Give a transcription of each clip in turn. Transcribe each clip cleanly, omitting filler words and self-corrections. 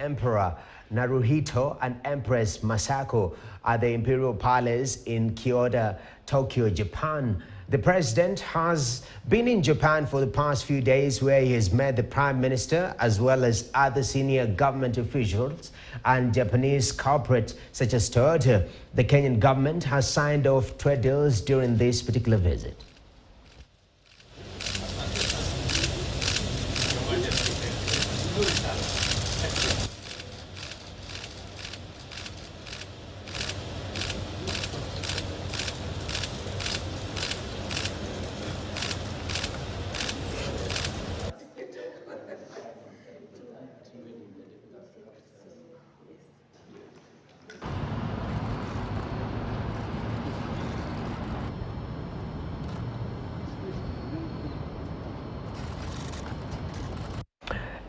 Emperor Naruhito and Empress Masako at the Imperial Palace in Kyoto, Tokyo, Japan. The president has been in Japan for the past few days, where he has met the Prime Minister as well as other senior government officials and Japanese corporates such as Toyota. The Kenyan government has signed off trade deals during this particular visit.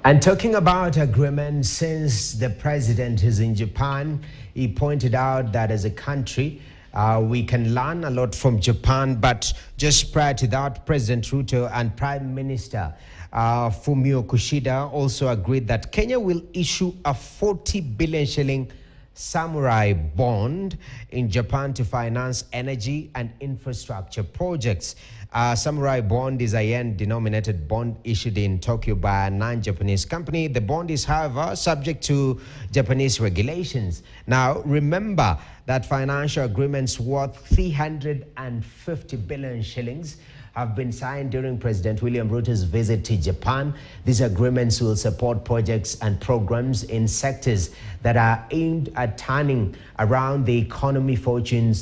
And talking about agreements, since the president is in Japan, he pointed out that as a country, we can learn a lot from Japan. But just prior to that, President Ruto and Prime Minister Fumio Kishida also agreed that Kenya will issue a 40 billion shilling samurai bond in Japan to finance energy and infrastructure projects. Samurai bond is a yen-denominated bond issued in Tokyo by a non-Japanese company. The bond is, however, subject to Japanese regulations. Now, remember that financial agreements worth 350 billion shillings have been signed during President William Ruto's visit to Japan. These agreements will support projects and programs in sectors that are aimed at turning around the economic fortunes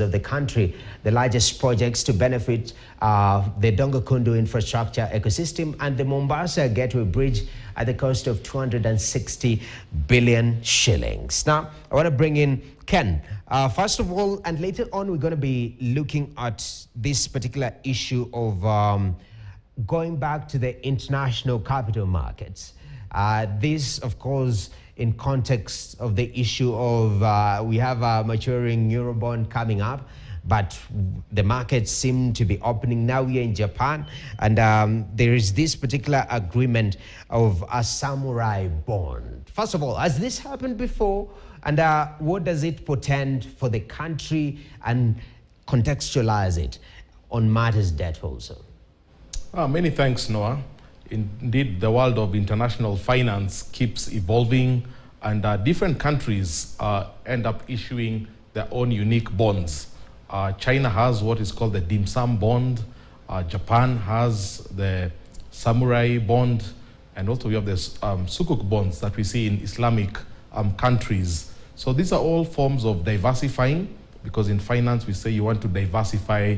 of the country. The largest projects to benefit the Dongokundu infrastructure ecosystem and the Mombasa Gateway Bridge at the cost of 260 billion shillings. Now, I want to bring in Ken. First of all, and later on, we're going to be looking at this particular issue of going back to the international capital markets. This, of course, in context of the issue of we have a maturing Eurobond coming up, but the markets seem to be opening. Now we are in Japan, and there is this particular agreement of a samurai bond. First of all, has this happened before? And what does it portend for the country, and contextualize it on matters debt also? Many thanks, Noah. Indeed, the world of international finance keeps evolving, and different countries end up issuing their own unique bonds. China has what is called the dim sum bond. Japan has the samurai bond, and also we have the sukuk bonds that we see in Islamic countries. So these are all forms of diversifying, because in finance we say you want to diversify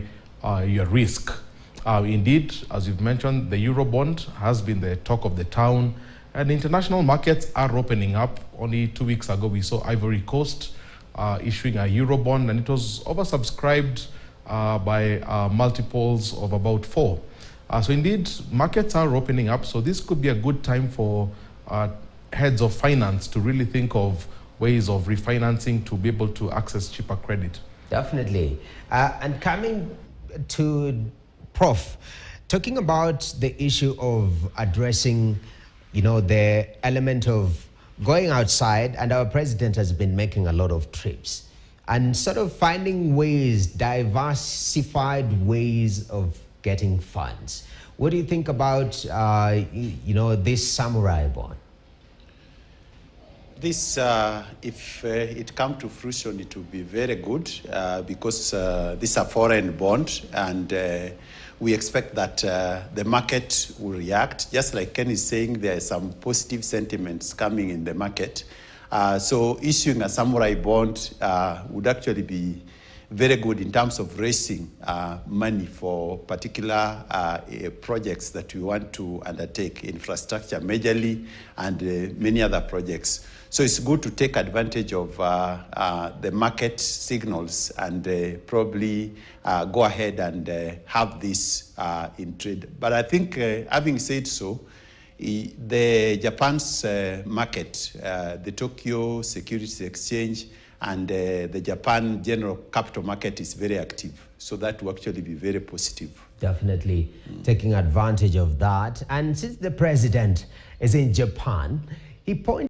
your risk. Indeed, as you've mentioned, the Eurobond has been the talk of the town, and international markets are opening up. Only 2 weeks ago we saw Ivory Coast issuing a Eurobond, and it was oversubscribed by multiples of about 4. So indeed, markets are opening up, so this could be a good time for heads of finance to really think of ways of refinancing to be able to access cheaper credit. Definitely. And coming to Prof, talking about the issue of addressing, the element of going outside, and our president has been making a lot of trips and sort of finding ways, diversified ways of getting funds. What do you think about, this samurai bond? This, if it comes to fruition, it will be very good because this is a foreign bond, and we expect that the market will react. Just like Ken is saying, there are some positive sentiments coming in the market. So issuing a samurai bond would actually be very good in terms of raising money for particular projects that we want to undertake, infrastructure majorly, and many other projects. So it's good to take advantage of the market signals and probably go ahead and have this in trade. But I think, having said so, the Japan's market, the Tokyo Securities Exchange, and the Japan general capital market is very active. So that will actually be very positive. Definitely taking advantage of that. And since the president is in Japan, he pointed